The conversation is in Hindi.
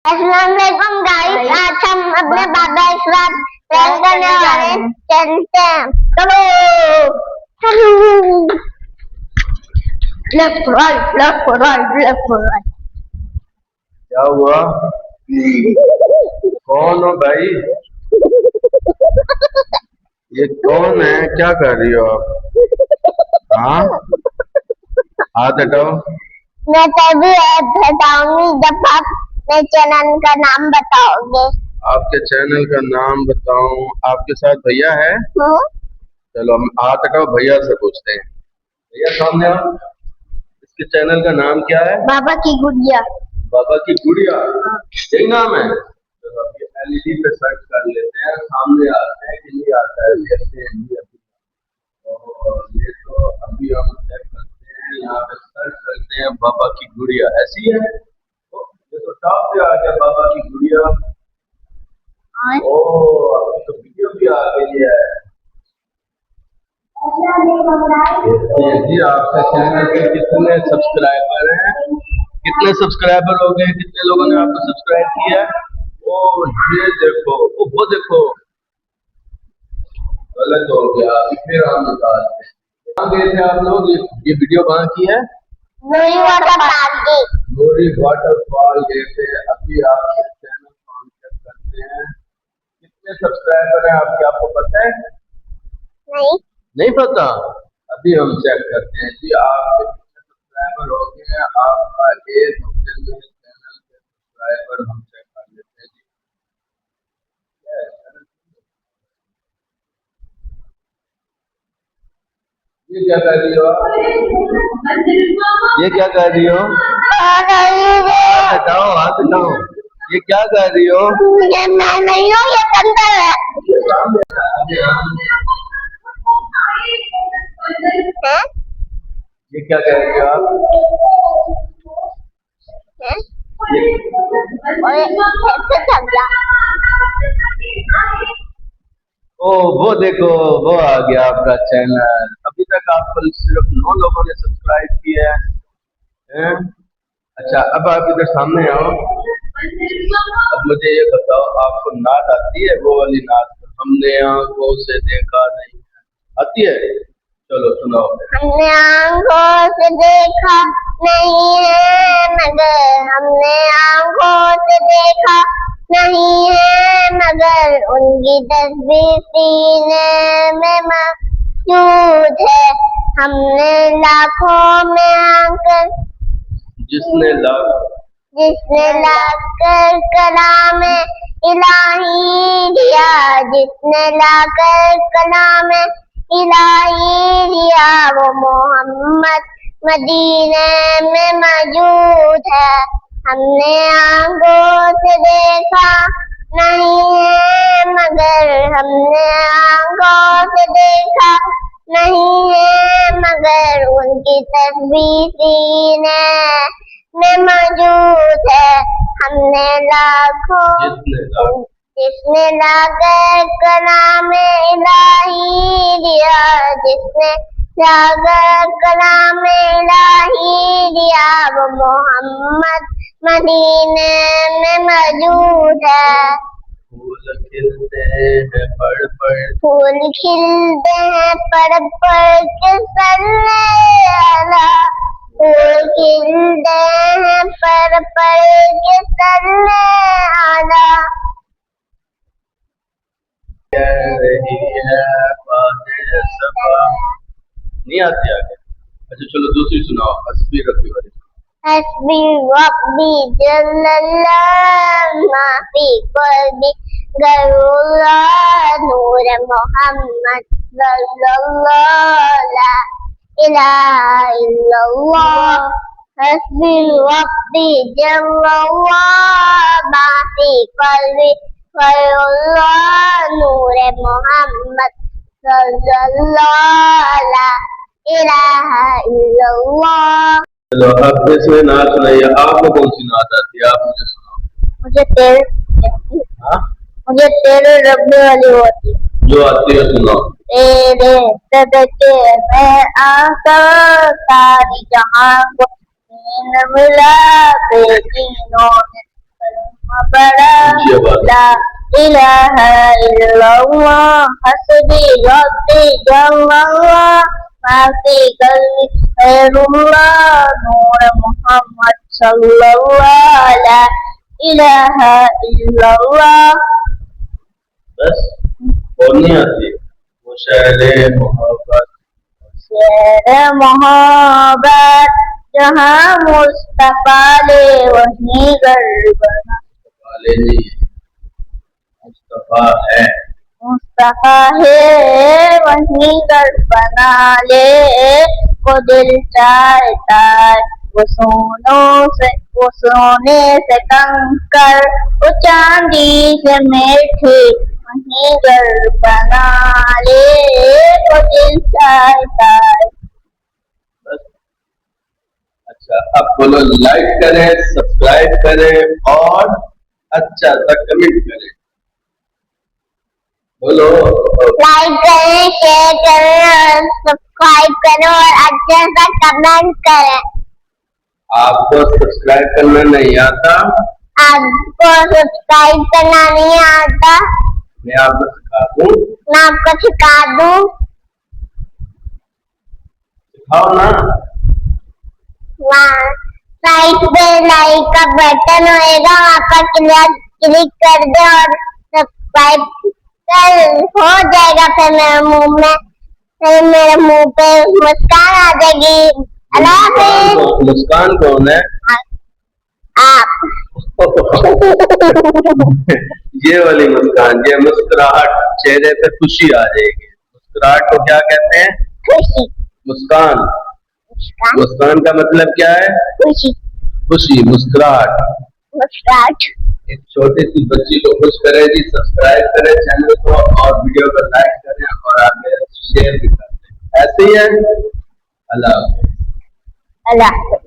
अस्सलामुअलैकुम गाइस, आज हम अपने बाबा के साथ प्रैंक करने वाले चलते हैं। चलो left right left right left right. क्या हुआ? कौन हो भाई? ये कौन है? क्या कर रही हो आप? हाँ, हाथ हटाओ। मैं तभी बताऊंगी जब आप मेरे चैनल का नाम बताओगे। आपके चैनल का नाम बताऊं? आपके साथ भैया है? चलो हम हाथ हटाओ, भैया से पूछते हैं। भैया सामने आओ। इसके चैनल का नाम क्या है? बाबा की गुड़िया। बाबा की गुड़िया, यही नाम है? चलो अभी एलईडी पे सर्च कर लेते हैं, सामने आता है कि नहीं आता है, देखते हैं। और ये तो अभी हम चेक करते हैं, यहाँ पे सर्च करते हैं बाबा की गुड़िया, ऐसी है? तो ये तो टॉप पे आ गया बाबा की गुड़िया। ओ, अभी तो वीडियो भी आ गई है। जी, आपके चैनल पे कितने सब्सक्राइबर हैं? कितने सब्सक्राइबर हो गए? कितने लोगों ने आपको सब्सक्राइब किया है? ओ ये देखो, ओ वो देखो, गलत हो गया। फिर हम निकालते हैं। कहाँ गए थे आप लोग? ये वीडियो कहाँ की है? नूरी वाटरफॉल की। नूरी वाटरफॉल गए थे। अभी आपके चैनल को हम चेक करते हैं, कितने सब्सक्राइबर हैं आपके, आपको पता है? नहीं पता? अभी हम चेक करते हैं जी, आपके कितने सब्सक्राइबर हो गए हैं। आपका एक हफ्ते में चैनल के सब्सक्राइबर हम चेक कर लेते हैं जी। ये क्या कर रही हो आप? ये क्या कर रही हो? हाथ हटाओ, हाथ हटाओ। ये क्या कर रही हो? ये मैं नहीं हूँ, ये कंदर है। ये क्या कह रही हो आप? ओ वो देखो, वो आ गया आपका चैनल। अभी तक आपको सिर्फ 9 लोगों ने सब्सक्राइब किया है। अच्छा, अब आप इधर सामने आओ। अब मुझे ये बताओ, आपको नात आती है? वो वाली नात, हमने आंखों से देखा नहीं, आती है? चलो सुनाओ। हमने आंखों से देखा नहीं है मगर, हमने आंखों से देखा नहीं है मगर, उनकी तस्वीर सीने में मौजूद है। हमने लाखों में आकर, जिसने लाकर कलाम इलाही दिया, जिसने लाकर कलाम इलाही दिया, वो मोहम्मद मदीने में मौजूद है। हमने आंखों से देखा नहीं है मगर, हमने आंखों से देखा नहीं है मगर, उनकी तस्वीर सीने में मौजूद है। हमने लाखों, जिसने लाकर कलाम इलाही दिया, जिसने लाकर कलाम इलाही दिया, वो मोहम्मद मदीने में मौजूद है। फूल खिलते हैं पड़ पड़, फूल खिलते हैं पड़ पड़ के सल्ले अला, फूल खिलते हैं पड़ पड़ के सल्ले अला। कह रही है बातें सबा, नहीं आती आगे? अच्छा चलो दूसरी सुनाओ, हस्बी रब्बी वाली। हस्बी रब्बी जल्लल्लाह माफी क़ल्बी गैरुल्लाह नूर मोहम्मद सल्लल्लाहु ला इलाहा इल्लल्लाह। हस्बी रब्बी जल्लल्लाह माफी क़ल्बी गैरुल्लाह नूर मोहम्मद सल्लल्लाहु ला इलाहा इल्लल्लाह। चलो अब इसमें नात सुनाइए। आपको कौन सी नात आती है? आप मुझे सुनाओ। मुझे तेरे रब्बे वाली होती है। जो आती है सुनाओ। तेरे सदके में आका सारी जहां को नींद मिला बेदीनों ने बड़ा ला इलाहा इल्लल्लाह हस्बी रब्बी जल्लल्लाह माफी कल्बी खैरुल्लाह नूर मोहम्मद सल्लल्लाह ला इलाहा इल्लल्लाह। बस और नहीं आती वो शहरे मोहब्बत शेर मोहब्बत जहाँ मुस्तफा ले वहीं गरबना वाले नहीं मुस्तफा है मुस्तफा है वहीं गरबना ले को दिल चाहता है वो सोने से कंकर वो चांदी से मेठी वहीं गरबना ले को दिल चाहता है। बस अच्छा अब बोलो लाइक करें सब्सक्राइब करें और अच्छा सा कमेंट करें बोलो लाइक करें शेयर करें और सब्सक्राइब करें और अच्छा सा कमेंट करें। आपको सब्सक्राइब करना नहीं आता आपको सब्सक्राइब करना नहीं आता मैं आपको सिखा दूं मैं आपको सिखा दूं सिखाओ ना साइड पे लाइक का बटन होएगा वहाँ पर क्लिक कर दे और सब्सक्राइब कर हो जाएगा फिर मेरे मुंह पे मुस्कान आ जाएगी। अल्लाह हाफिज। मुस्कान कौन है आप ये वाली मुस्कान ये मुस्कुराहट चेहरे पे खुशी आ जाएगी मुस्कुराहट को क्या कहते हैं खुशी मुस्कान मुस्कान का मतलब क्या है खुशी खुशी मुस्कुराहट मुस्कुराहट। एक छोटी सी बच्ची को खुश करे जी सब्सक्राइब करें चैनल को और वीडियो को लाइक करें और आगे शेयर भी करें ऐसे ही है अल्लाह हाफिज। अल्लाह हाफिज।